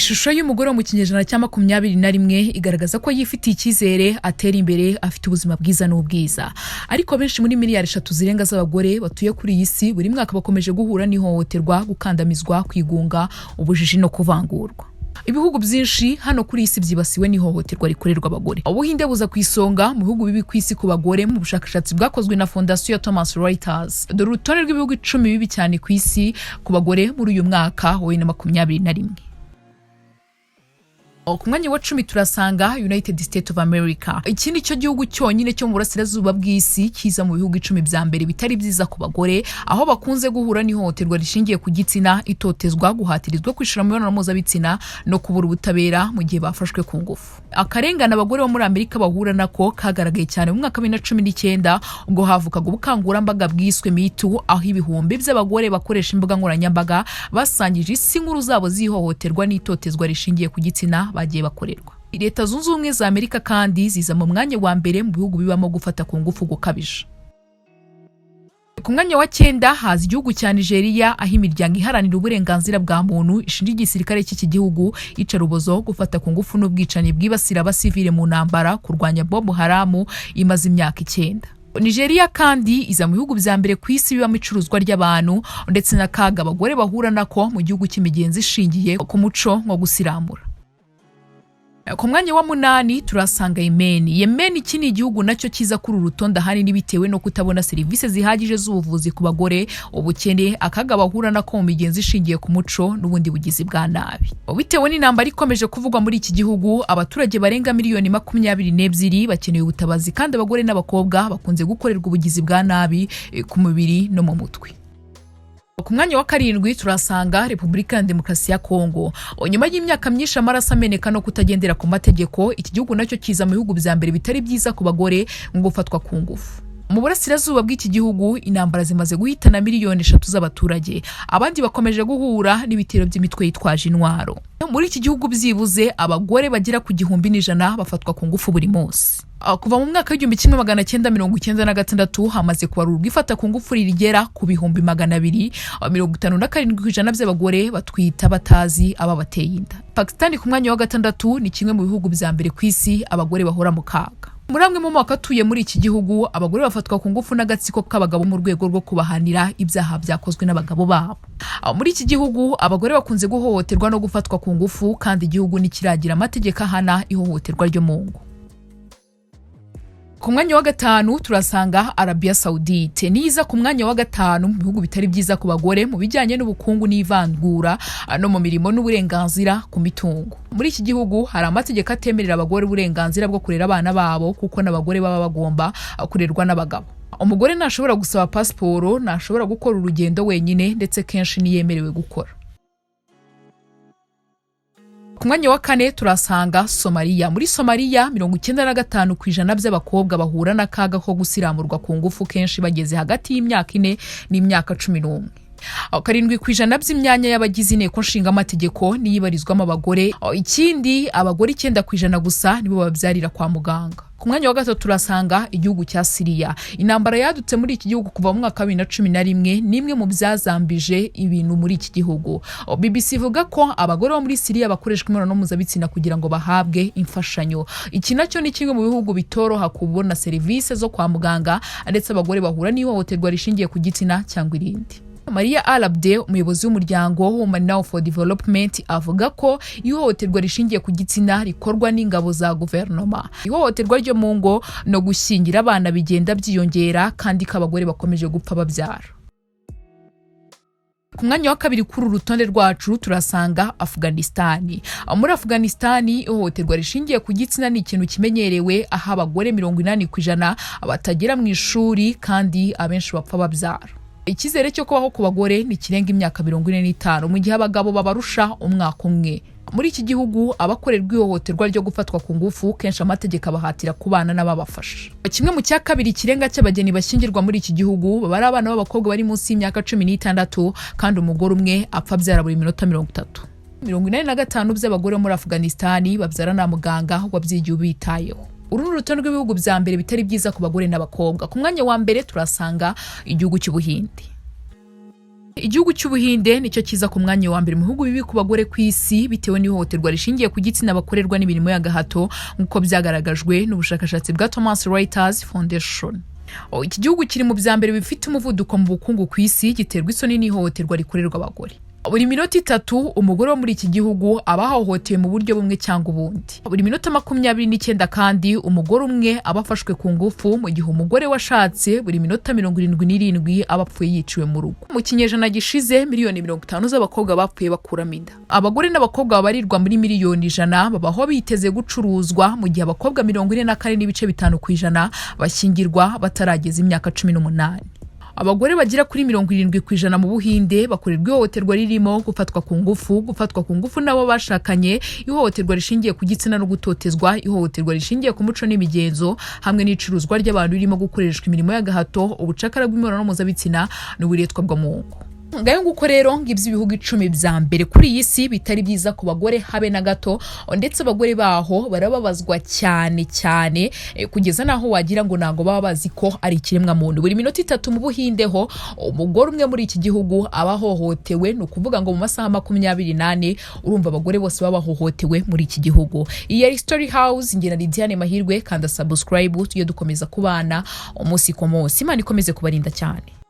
Ishusho y'umugore wo mu kinyejana cya 21 igaragaza ko yifitiye icyizere, atera imbere, afite ubuzima bwiza n'ubwiza. Ariko benshi muri miliyari 3 zirenga z'abagore batuye kuri iyi si buri mwaka bakomeje guhura n'ihohoterwa, gukandamizwa, kwigunga, ubujiji no kuvangurwa. Ibihugu byinshi hano kuri isi byibasiwe n'ihohoterwa rikorerwa abagore. Ubuhinde buza ku isonga mu bihugu bibi ku isi ku bagore mu bushakashatsi bwakozwe na Fondation ya Thomas Reuters. Dore urutonde rw'ibihugu 10 bibi cyane ku isi ku bagore muri uyu mwaka wa 2021. Ku mwanya wa 10 turasanga United States of America. Iki ni cyo gihugu cyonyine cyo mu burasirazuba bw'isi kiza mu bihugu 10 bya mbere bitari byiza ku bagore, aho bakunze guhura n'ihohoterwa rishingiye ku gitsina, itotezwa, guhatirizwa kwishira mu mibonano mpuzabitsina no kubura ubutabera mu gihe bafashwe ku ngufu. Akarengana abagore bo muri Amerika bahura nako kagaragaye cyane mu mwaka wa 2019 ubwo havukaga ubukangurambaga bwiswe Me Too, aho ibihumbi by'abagore bakoresha imbuga nkoranyambaga basangije isi nkuru zabo zihohoterwa n'itotezwa rishingiye ku gitsina bagiye bakorerwa. Leta Zunze Ubumwe za Amerika kandi ziza mu mwanya wa mbere mu bihugu bibamo gufata ku ngufu gukabije. Ku mwanya wa 9 haza igihugu cya Nigeria, aho imiryango iharanira uburenganzira bwa muntu ishinja igisirikare cy'iki gihugu icarubozo, gufata ku ngufu n'ubwicanyi bwibasira abasivile mu ntambara, kurwanya Boko Haram imaze imyaka 9. Nigeria kandi iza mu bihugu bya mbere ku isi bibamo icuruzwa ry'abantu ndetse n'akaga abagore bahura nako mu gihugu cy'imigenzi ishingiye ku muco nko gusirambura. Ku mwanya wa 8 turasanga Yemen. Yemen iki ni igihugu nacyo kiza kuri urutonde ahanini bitewe no kutabona serivisi zihagije z'ubuvuzi ku bagore, ubukene, akaga bahura nako mu migenzi ishingiye ku muco n'ubundi bugizi bwa nabi. Bitewe n'intambara ikomeje kuvugwa muri iki gihugu, abaturage barenga miliyoni 22 bakeneye ubutabazi kandi abagore n'abakobwa bakunze gukorerwa ubugizi bwa nabi ku mubiri no mu mutwe. Ku mwanya wa 7 turasanga Repubulika ya Demokarasi ya Kongo. Nyuma y'imyaka myinshi amaraso ameneka no kutagendera ku mategeko, iki gihugu nacyo kiza mu bihugu bya mbere bitari byiza ku bagore ngo gufatwa ku ngufu. Mu burasirazuba bw'iki gihugu intambara zimaze guhitana miliyoni 3 z'abaturage, abandi bakomeje guhura n'ibitero by'imitwe yitwaje intwaro. Muri iki gihugu byibuze abagore bagira ku 100 bafatwa ku ngufu buri munsi. Kuva mu mwaka wa 1996 hamaze kubarurwa ifata ku ngufu rigera ku 257% by'abagore batwita batazi aba bateye inda. Pakistan ku mwanya wa 6 ni kimwe mu bihugu bya mbere ku isi abagore bahora mu kaga. Muri amwe mu moko atuye muri iki gihugu abagore bafatwa ku ngufu n'agatsiko k'abagabo mu rwego rwo kubahanira ibyaha byakozwe n'abagabo babo. Muri iki gihugu abagore bakunze guhohoterwa no gufatwa ku ngufu kandi igihugu nikiragira amategeko ahana ihohoterwa ryo mu ngo. Ku mwanya wa 5 turasanga Arabia Saudite. Niza ku mwanya wa 5 mu bihugu bitari byiza ku bagore mu bijyanye n'ubukungu n'ivangura no mu mirimo n'uburenganzira ku mitungo. Muri iki gihugu hari amategeko atemerera abagore uburenganzira bwo kurera abana babo kuko n'abagore baba bagomba kurerwa n'abagabo. Umugore ntashobora gusaba pasiporo, ntashobora gukora urugendo wenyine ndetse kenshi niyemerewe gukora. Ku mwanya wa 4 turasanga Somalia. Muri Somalia 95% by'abakobwa bahura n'akaga ko gusiramurwa ku ngufu kenshi bageze hagati y'imyaka 4 n'imyaka 11. 7% by'imyanya y'abagize inteko nshinga amategeko niyibarizwamo abagore. Ikindi abagore 9% gusa nibo babyarira kwa muganga. Ku mwanya wa 3 turasanga igihugu cya Syria. Intambara yadutse muri iki gihugu kuva mu mwaka wa 2011 nimwe mu byazambije ibintu muri iki gihugu. BBC ivuga ko abagore bo muri Syria bakoreshwa imibonano mpuzabitsina kugira ngo bahabwe imfashanyo. Iki nacyo ni kimwe mu bihugu bitoroha kubona serivisi zo kwa muganga ndetse abagore bahura n'ihohoterwa rishingiye ku gitsina cyangwa irindi. Maria Al-Abdel, umuyobozi w'umuryango Women Now for Development, avuga ko ihohoterwa rishingiye ku gitsina rikorwa n'ingabo za guverinoma. Ihohoterwa ryo mu ngo no gushyingira abana bigenda byiyongera kandi kabagore bakomeje gupfa babyara. Ku mwanya wa 2 kuri urutonde rwacu turasanga Afghanistan. Muri Afghanistan ihohoterwa rishingiye ku gitsina ni ikintu kimenyerewe, aho abagore 80% batagera mu ishuri kandi abenshi bapfa babyara. Ikizere cyo kubaho ku bagore ni kirenga imyaka 45 mu gihe abagabo babarusha umwaka umwe. Muri iki gihugu abakorerwa ihohoterwa ryo gufatwa ku ngufu kenshi amategeko abahatira kubana n'ababafasha. Kimwe mu cya 2 kirenga cy'abageni bashyingirwa muri iki gihugu baba ari abana b'abakobwa bari munsi y'imyaka 16 kandi umugore umwe apfa byara buri minota 30. 85% by'abagore muri Afghanistan babyara na muganga wabyigiye ubitayeho. Uru rutonde rw'ibihugu bya mbere bitari byiza ku bagore n'abakobwa. Ku mwanya wa mbere turasanga igihugu cy'Ubuhinde. Igihugu cy'Ubuhinde nicyo kiza ku mwanya wa mbere mu bihugu bibi ku bagore ku isi bitewe n'ihohoterwa rishingiye ku gitsina bakorerwa n'imirimo ya gahato nk'uko byagaragajwe n'ubushakashatsi bwa Thomas Reuters Foundation. Iki gihugu kiri mu bya mbere bifite umuvuduko mu bukungu ku isi giterwa isoni n'ihohoterwa rikorerwa abagore. Buri minota 3 umugore wo muri iki gihugu aba ahohotewe mu buryo bumwe cyangwa ubundi. Buri minota 29 kandi umugore umwe abafashwe ku ngufu mu gihe umugore washatse buri minota 77 abapfuye yiciwe mu rugo. Mu kinyejana gishize miliyoni 50 z'abakobwa bapfuye bakuramo inda. Abagore n'abakobwa babarirwa muri miliyoni 100 babaho biteze gucuruzwa mu gihe abakobwa 44.5% bashyingirwa batarageza imyaka 18. Abagore bagira kuri 70% mu Buhinde bakorerwa ihohoterwa ririmo gufatwa ku ngufu nabo bashakanye, ihohoterwa rishingiye ku gitsina no gutotezwa, ihohoterwa rishingiye ku muco n'imigenzo hamwe n'icuruzwa ry'abantu ririmo gukoreshwa imirimo ya gahato, ubucakara bw'imibonano mpuzabitsina n'uburetwa bwo mu ngo. Ngayo nguko rero ngibyo ibihugu 10 bya mbere kuri iyi si bitari byiza ku bagore habe na gato, ndetse abagore baho barababazwa cyane kugeza naho wagira ngo nago baba bazi ko ari ikiremwa muntu. Buri minota 3 mu Buhinde ho umugore umwe muri iki gihugu abahohotewe, no kuvuga ngo mu masaha 28 urumva abagore bose babahohotewe muri iki gihugu. Iyi ari Story House, ngena Lidiane Mahirwe, kanda subscribe tuye dukomeza kubana umunsi ku munsi. Imana ikomeze kubarinda cyane.